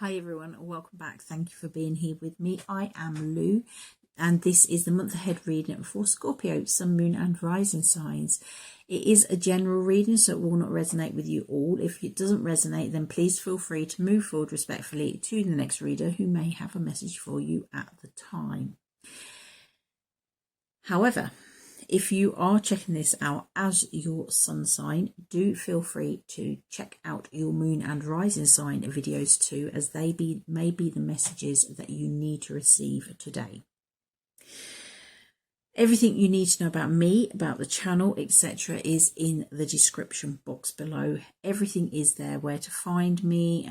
Hi everyone, welcome back. Thank you for being here with me. I am Lou and this is the month ahead reading for Scorpio, Sun, Moon and Rising signs. It is a general reading, so it will not resonate with you all. If it doesn't resonate, then please feel free to move forward respectfully to the next reader who may have a message for you at the time. However, if you are checking this out as your sun sign, do feel free to check out your moon and rising sign videos too, as they may be the messages that you need to receive today. Everything you need to know about me, about the channel, etc. is in the description box below. Everything is there, where to find me,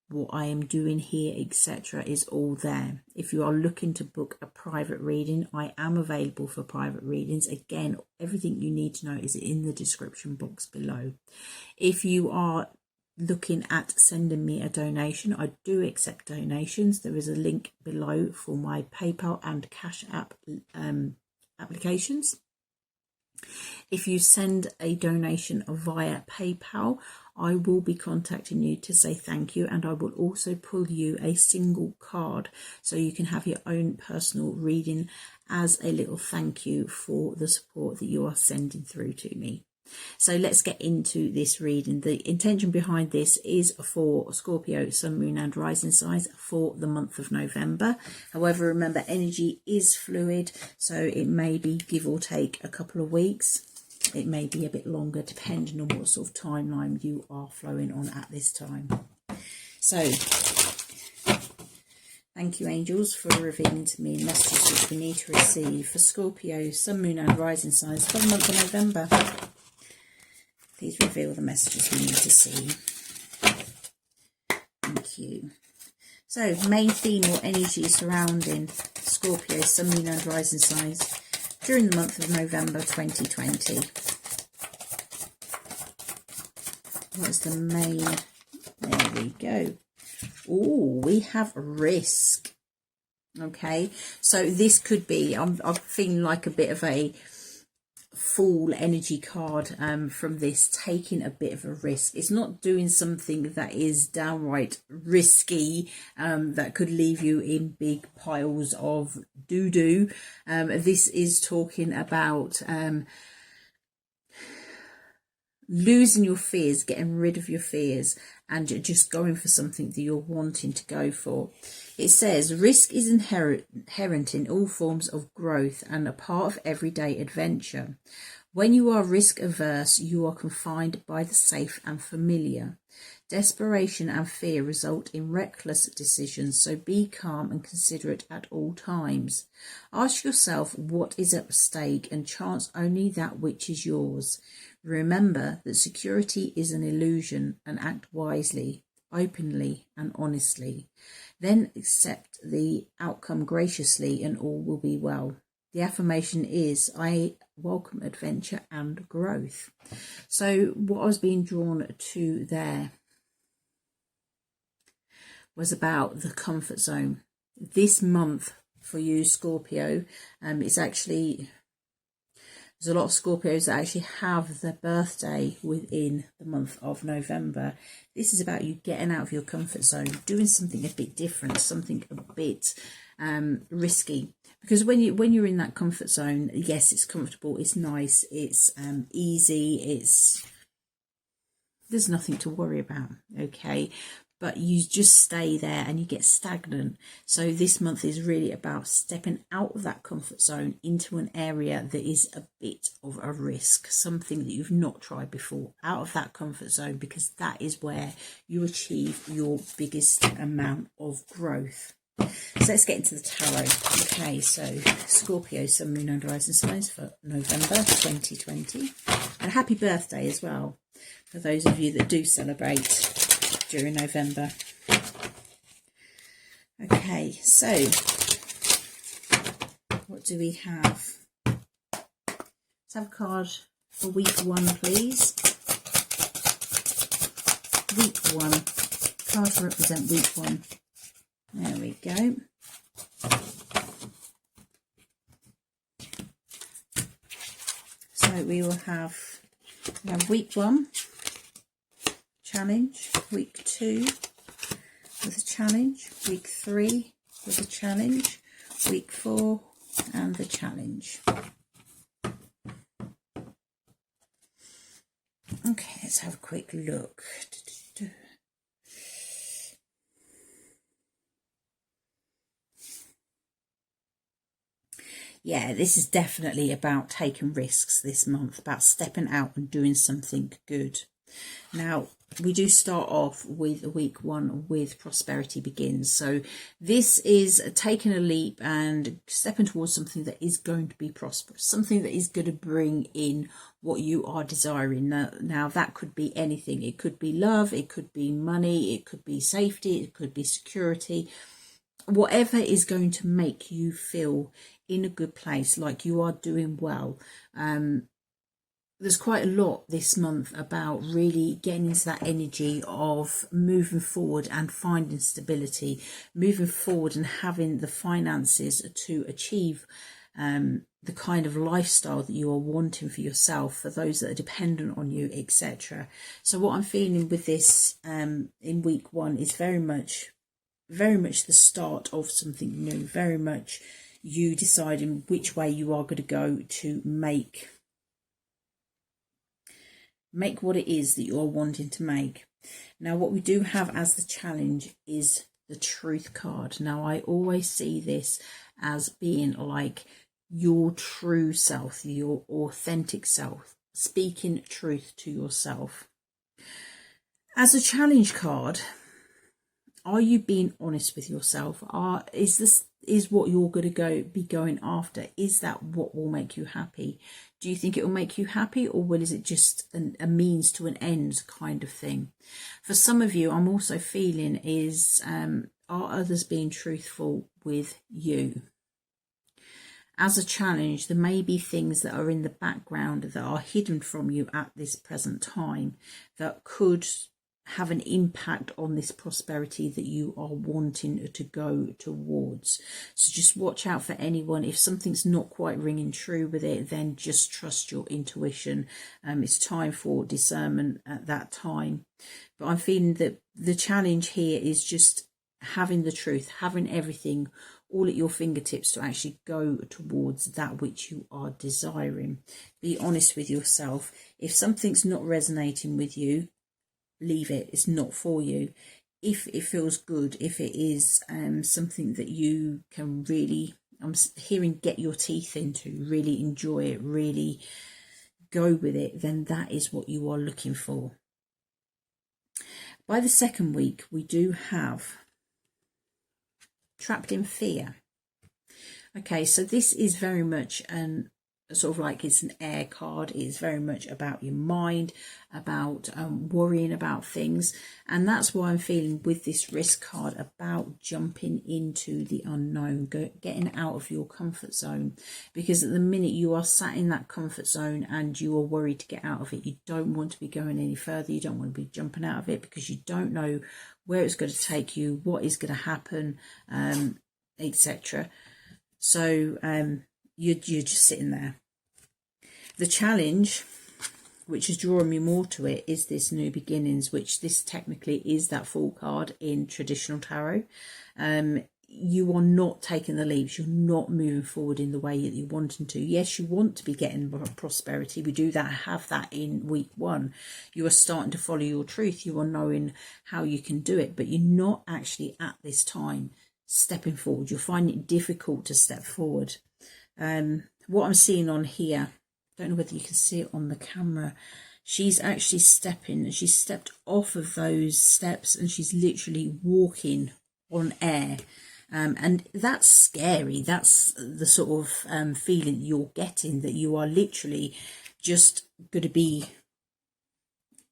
what I am doing here, etc. is all there. If you are looking to book a private reading, I am available for private readings. Again, everything you need to know is in the description box below. If you are looking at sending me a donation, I do accept donations. There is a link below for my PayPal and Cash App applications. If you send a donation via PayPal, I will be contacting you to say thank you, and I will also pull you a single card so you can have your own personal reading as a little thank you for the support that you are sending through to me. So let's get into this reading. The intention behind this is for Scorpio, Sun, Moon and Rising signs for the month of November. However, remember, energy is fluid, so it may be give or take a couple of weeks. It may be a bit longer depending on what sort of timeline you are flowing on at this time. So thank you, angels, for revealing to me messages which we need to receive for Scorpio, Sun, Moon and Rising signs for the month of November. Please reveal the messages we need to see. Thank you. So, main theme or energy surrounding Scorpio, Sun, Moon and Rising signs during the month of November 2020. What's the main? There we go. Oh, we have risk. Okay, so this could be, I'm feeling like a bit of a Fool energy card from this, taking a bit of a risk. It's not doing something that is downright risky that could leave you in big piles of doo-doo. This is talking about losing your fears, getting rid of your fears, and just going for something that you're wanting to go for. It says, risk is inherent in all forms of growth and a part of everyday adventure. When you are risk averse, you are confined by the safe and familiar. Desperation and fear result in reckless decisions, so be calm and considerate at all times. Ask yourself what is at stake and chance only that which is yours. Remember that security is an illusion, and act wisely, openly and honestly. Then accept the outcome graciously and all will be well. The affirmation is, I welcome adventure and growth. So what I was being drawn to there was about the comfort zone. This month for you, Scorpio, it's actually, there's a lot of Scorpios that actually have their birthday within the month of November. This is about you getting out of your comfort zone, doing something a bit different, something a bit risky. Because when you're in that comfort zone, yes, it's comfortable, it's nice, it's easy, there's nothing to worry about, okay? But you just stay there and you get stagnant. So this month is really about stepping out of that comfort zone into an area that is a bit of a risk, something that you've not tried before, out of that comfort zone, because that is where you achieve your biggest amount of growth. So let's get into the tarot. Okay, so Scorpio, Sun, Moon and Rising signs for November 2020. And happy birthday as well for those of you that do celebrate during November. Okay, so what do we have? Let's have a card for week one, please. Week one. Card to represent week one. There we go. So we will have week one challenge, week two with a challenge, week 3 with a challenge, week 4 and the challenge. Okay, let's have a quick look. Yeah, this is definitely about taking risks this month, about stepping out and doing something good. Now, we do start off with week 1 with prosperity begins. So this is taking a leap and stepping towards something that is going to be prosperous, something that is going to bring in what you are desiring. Now that could be anything. It could be love, it could be money, it could be safety, it could be security. Whatever is going to make you feel in a good place, like you are doing well. There's quite a lot this month about really getting into that energy of moving forward and finding stability, moving forward and having the finances to achieve the kind of lifestyle that you are wanting for yourself, for those that are dependent on you, etc. So what I'm feeling with this in week 1 is very much the start of something new, very much you deciding which way you are going to go to make what it is that you're wanting to make. Now, what we do have as the challenge is the truth card. Now, I always see this as being like your true self, your authentic self, speaking truth to yourself. As a challenge card, are you being honest with yourself? Is what you're going to be going after? Is that what will make you happy? Do you think it will make you happy, or is it just a means to an end kind of thing? For some of you, I'm also feeling is, are others being truthful with you? As a challenge, there may be things that are in the background that are hidden from you at this present time that could have an impact on this prosperity that you are wanting to go towards. So just watch out for anyone. If something's not quite ringing true with it, then just trust your intuition. It's time for discernment at that time. But I'm feeling that the challenge here is just having the truth, having everything all at your fingertips to actually go towards that which you are desiring. Be honest with yourself. If something's not resonating with you, leave it. It's not for you. If it feels good, if it is something that you can really, I'm hearing, get your teeth into, really enjoy it, really go with it, then that is what you are looking for. By the second week, we do have trapped in fear. Okay, so this is very much sort of like, it's an air card. It's very much about your mind, about worrying about things, and that's why I'm feeling with this risk card about jumping into the unknown, getting out of your comfort zone, because at the minute you are sat in that comfort zone and you are worried to get out of it. You don't want to be going any further. You don't want to be jumping out of it because you don't know where it's going to take you, what is going to happen, etc. So you're just sitting there. The challenge, which is drawing me more to it, is this new beginnings, which this technically is that Fool card in traditional tarot. You are not taking the leaps. You're not moving forward in the way that you're wanting to. Yes, you want to be getting prosperity. We do have that in week 1. You are starting to follow your truth. You are knowing how you can do it, but you're not actually at this time stepping forward. You're finding it difficult to step forward. What I'm seeing on here, I don't know whether you can see it on the camera, she's actually she's stepped off of those steps and she's literally walking on air. And that's scary. That's the sort of feeling you're getting, that you are literally just going to be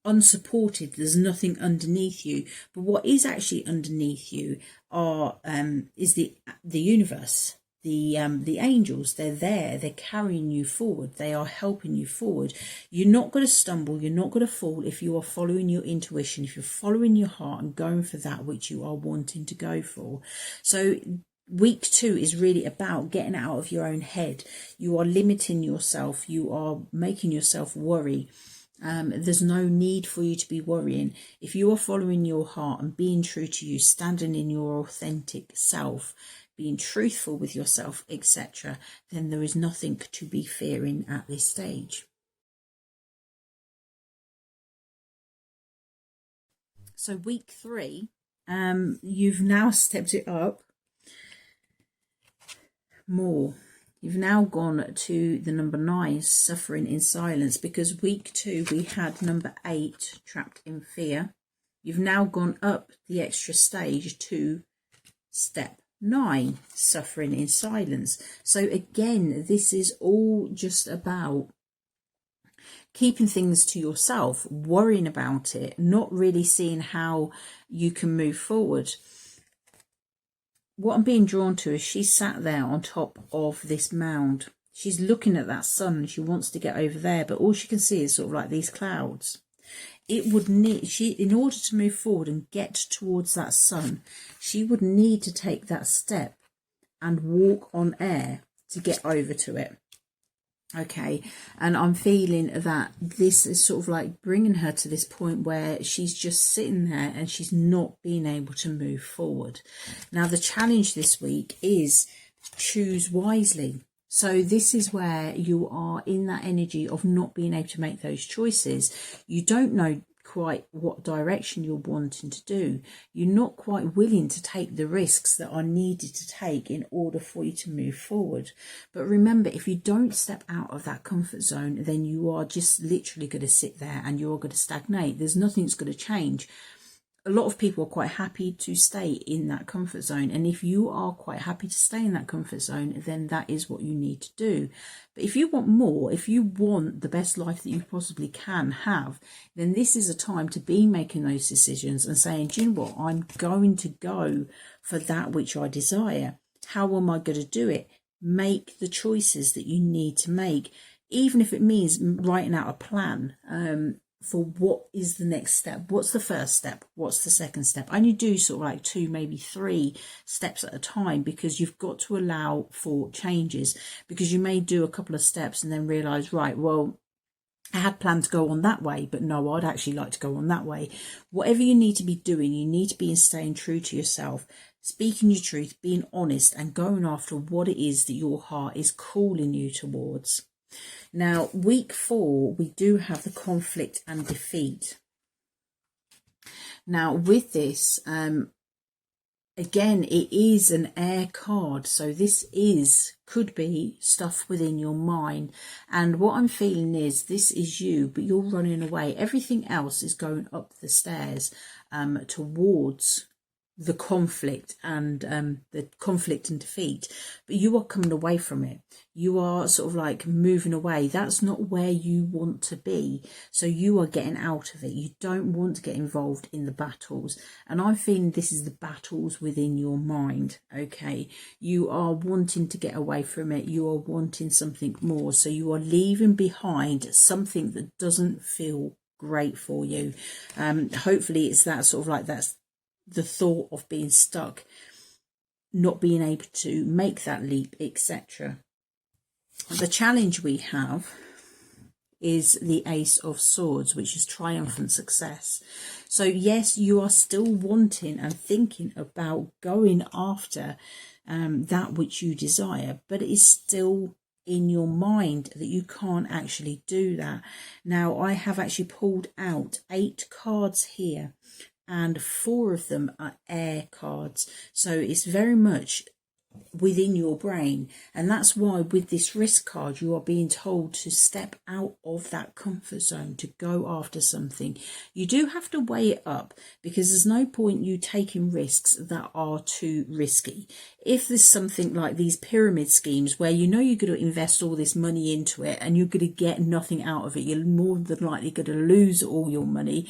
unsupported. There's nothing underneath you, but what is actually underneath you is the universe, the angels. They're there, they're carrying you forward, they are helping you forward. You're not going to stumble, you're not going to fall if you are following your intuition, if you're following your heart and going for that which you are wanting to go for. So week 2 is really about getting out of your own head. You are limiting yourself, you are making yourself worry. There's no need for you to be worrying. If you are following your heart and being true to you, standing in your authentic self, being truthful with yourself, etc., then there is nothing to be fearing at this stage. So week 3, you've now stepped it up more. You've now gone to the number 9, suffering in silence, because week 2 we had number 8, trapped in fear. You've now gone up the extra stage to step 9, suffering in silence. So again, this is all just about keeping things to yourself, worrying about it, not really seeing how you can move forward. What I'm being drawn to is she sat there on top of this mound. She's looking at that sun and she wants to get over there, but all she can see is sort of like these clouds. It would need, in order to move forward and get towards that sun, she would need to take that step and walk on air to get over to it. Okay, and I'm feeling that this is sort of like bringing her to this point where she's just sitting there and she's not being able to move forward. Now, the challenge this week is choose wisely. So this is where you are in that energy of not being able to make those choices. You don't know quite what direction you're wanting to do. You're not quite willing to take the risks that are needed to take in order for you to move forward. But remember, if you don't step out of that comfort zone, then you are just literally going to sit there and you're going to stagnate. There's nothing that's going to change. A lot of people are quite happy to stay in that comfort zone, and if you are quite happy to stay in that comfort zone, then that is what you need to do. But if you want more, if you want the best life that you possibly can have, then this is a time to be making those decisions and saying, do you know what, I'm going to go for that which I desire. How am I going to do it? Make the choices that you need to make, even if it means writing out a plan for what is the next step. What's the first step? What's the second step? I only do sort of like 2, maybe 3 steps at a time, because you've got to allow for changes, because you may do a couple of steps and then realize, right, well, I had planned to go on that way, but no, I'd actually like to go on that way. Whatever you need to be doing, you need to be staying true to yourself, speaking your truth, being honest, and going after what it is that your heart is calling you towards. Now, week 4, we do have the conflict and defeat. Now, with this, again, it is an air card. So this could be stuff within your mind. And what I'm feeling is this is you, but you're running away. Everything else is going up the stairs towards the conflict and defeat, but you are coming away from it. You are sort of like moving away. That's not where you want to be, so you are getting out of it. You don't want to get involved in the battles, and I'm feeling this is the battles within your mind. Okay, you are wanting to get away from it. You are wanting something more, so you are leaving behind something that doesn't feel great for you. Hopefully it's that sort of like that's the thought of being stuck, not being able to make that leap, etc. The challenge we have is the Ace of Swords, which is triumphant success. So yes, you are still wanting and thinking about going after that which you desire, but it is still in your mind that you can't actually do that. Now, I have actually pulled out 8 cards here, and 4 of them are air cards. So it's very much within your brain. And that's why with this risk card, you are being told to step out of that comfort zone, to go after something. You do have to weigh it up, because there's no point you taking risks that are too risky. If there's something like these pyramid schemes where you know you're going to invest all this money into it and you're going to get nothing out of it, you're more than likely going to lose all your money.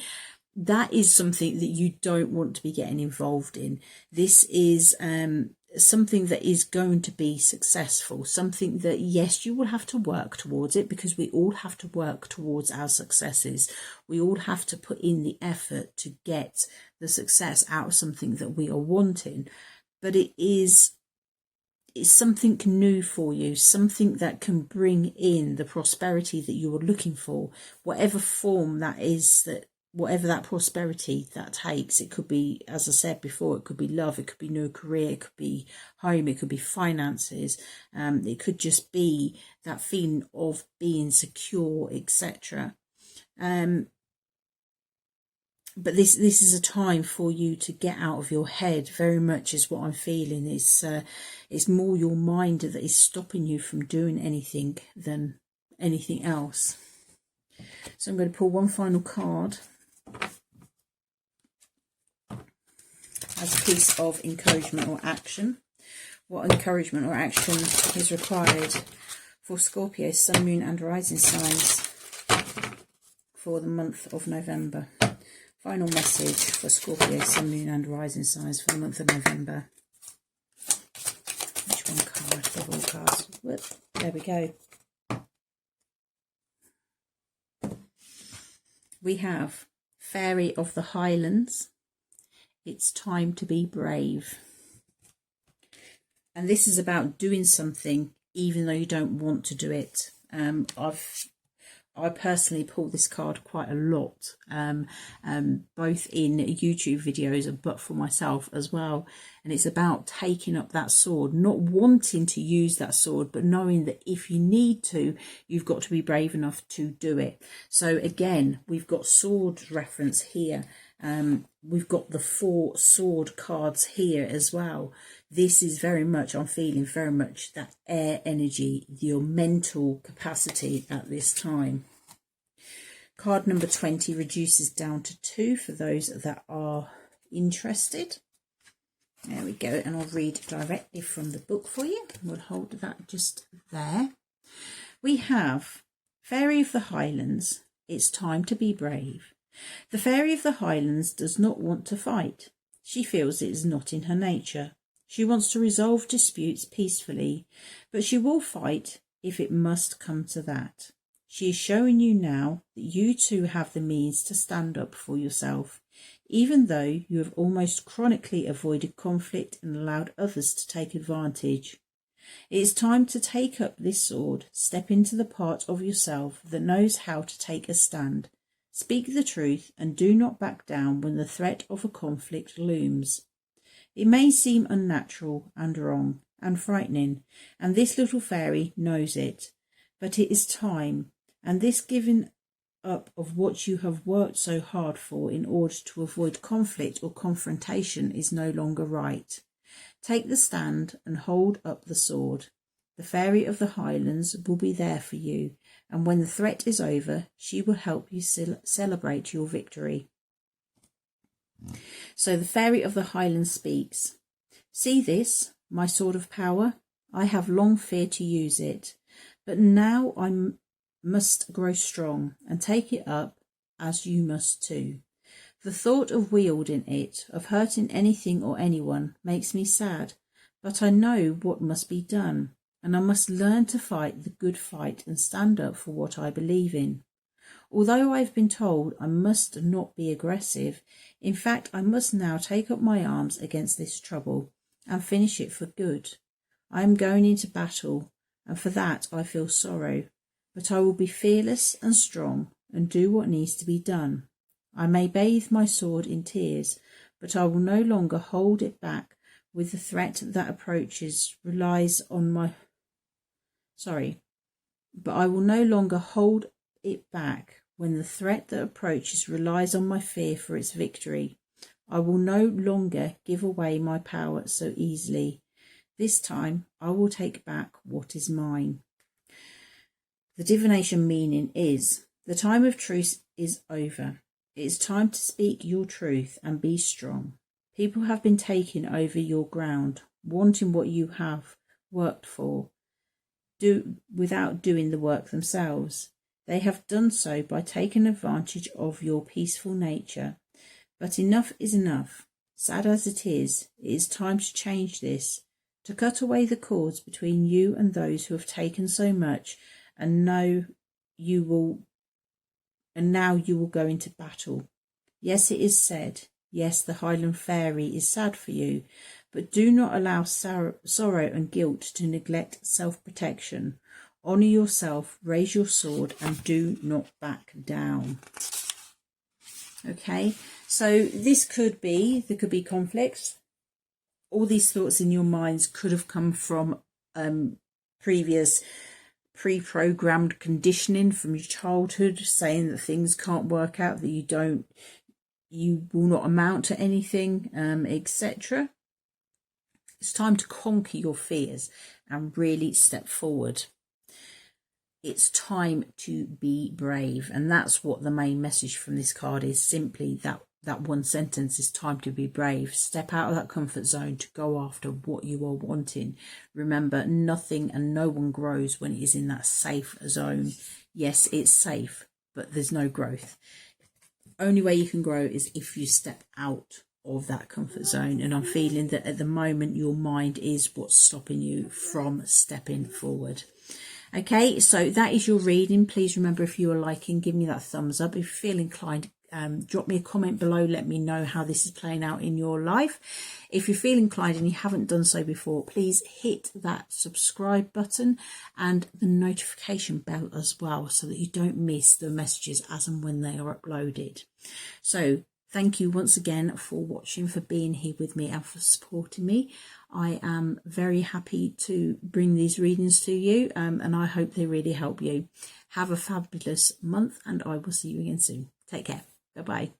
That is something that you don't want to be getting involved in. This is something that is going to be successful, something that, yes, you will have to work towards it, because we all have to work towards our successes. We all have to put in the effort to get the success out of something that we are wanting. But it is it's something new for you, something that can bring in the prosperity that you are looking for, whatever form that is, that whatever that prosperity that takes. It could be, as I said before, it could be love, it could be new career, it could be home, it could be finances, it could just be that feeling of being secure, etc. But this is a time for you to get out of your head, very much is what I'm feeling. It's more your mind that is stopping you from doing anything than anything else. So I'm going to pull one final card as a piece of encouragement or action. What encouragement or action is required for Scorpio, Sun, Moon and Rising signs for the month of November? Final message for Scorpio, Sun, Moon and Rising signs for the month of November. Which one card of all cards? Whoop, there we go. We have Fairy of the Highlands. It's time to be brave. And this is about doing something even though you don't want to do it. I personally pull this card quite a lot, both in YouTube videos but for myself as well. And it's about taking up that sword, not wanting to use that sword, but knowing that if you need to, you've got to be brave enough to do it. So again, we've got sword reference here. We've got the 4 sword cards here as well. This is very much, I'm feeling very much that air energy, your mental capacity at this time. Card number 20 reduces down to 2 for those that are interested. There we go, and I'll read directly from the book for you. We'll hold that just there. We have Fairy of the Highlands. It's time to be brave. The Fairy of the Highlands does not want to fight. She feels it is not in her nature. She wants to resolve disputes peacefully, but she will fight if it must come to that. She is showing you now that you too have the means to stand up for yourself, even though you have almost chronically avoided conflict and allowed others to take advantage. It is time to take up this sword, step into the part of yourself that knows how to take a stand. Speak the truth and do not back down when the threat of a conflict looms. It may seem unnatural and wrong and frightening, and this little fairy knows it, but it is time, and this giving up of what you have worked so hard for in order to avoid conflict or confrontation is no longer right. Take the stand and hold up the sword. The Fairy of the Highlands will be there for you, and when the threat is over, she will help you celebrate your victory. So the Fairy of the Highlands speaks. See this, my sword of power? I have long feared to use it, but now I must grow strong and take it up, as you must too. The thought of wielding it, of hurting anything or anyone, makes me sad, but I know what must be done, and I must learn to fight the good fight and stand up for what I believe in. Although I have been told I must not be aggressive, in fact I must now take up my arms against this trouble and finish it for good. I am going into battle, and for that I feel sorrow, but I will be fearless and strong and do what needs to be done. I may bathe my sword in tears, but I will no longer hold it back with the threat that approaches relies on my... But I will no longer hold it back when the threat that approaches relies on my fear for its victory. I will no longer give away my power so easily. This time I will take back what is mine. The divination meaning is, the time of truce is over. It is time to speak your truth and be strong. People have been taking over your ground, wanting what you have worked for, without doing the work themselves. They have done so by taking advantage of your peaceful nature. But enough is enough. Sad as it is time to change this, to cut away the cords between you and those who have taken so much, and now you will go into battle. Yes, it is said, Yes, the Highland Fairy is sad for you, but do not allow sorrow and guilt to neglect self-protection. Honour yourself, raise your sword, and do not back down. Okay, so there could be conflicts. All these thoughts in your minds could have come from previous pre-programmed conditioning from your childhood, saying that things can't work out, that you will not amount to anything, etc. It's time to conquer your fears and really step forward. It's time to be brave, and that's what the main message from this card is. Simply that one sentence is time to be brave. Step out of that comfort zone to go after what you are wanting. Remember, nothing and no one grows when it is in that safe zone. Yes, it's safe, but there's no growth. Only way you can grow is if you step out of that comfort zone, and I'm feeling that at the moment your mind is what's stopping you from stepping forward. Okay, so that is your reading. Please remember, if you are liking, give me that thumbs up. If you feel inclined, drop me a comment below. Let me know how this is playing out in your life. If you feel inclined and you haven't done so before, please hit that subscribe button and the notification bell as well, so that you don't miss the messages as and when they are uploaded. So thank you once again for watching, for being here with me and for supporting me. I am very happy to bring these readings to you, and I hope they really help you. Have a fabulous month, and I will see you again soon. Take care. Bye-bye.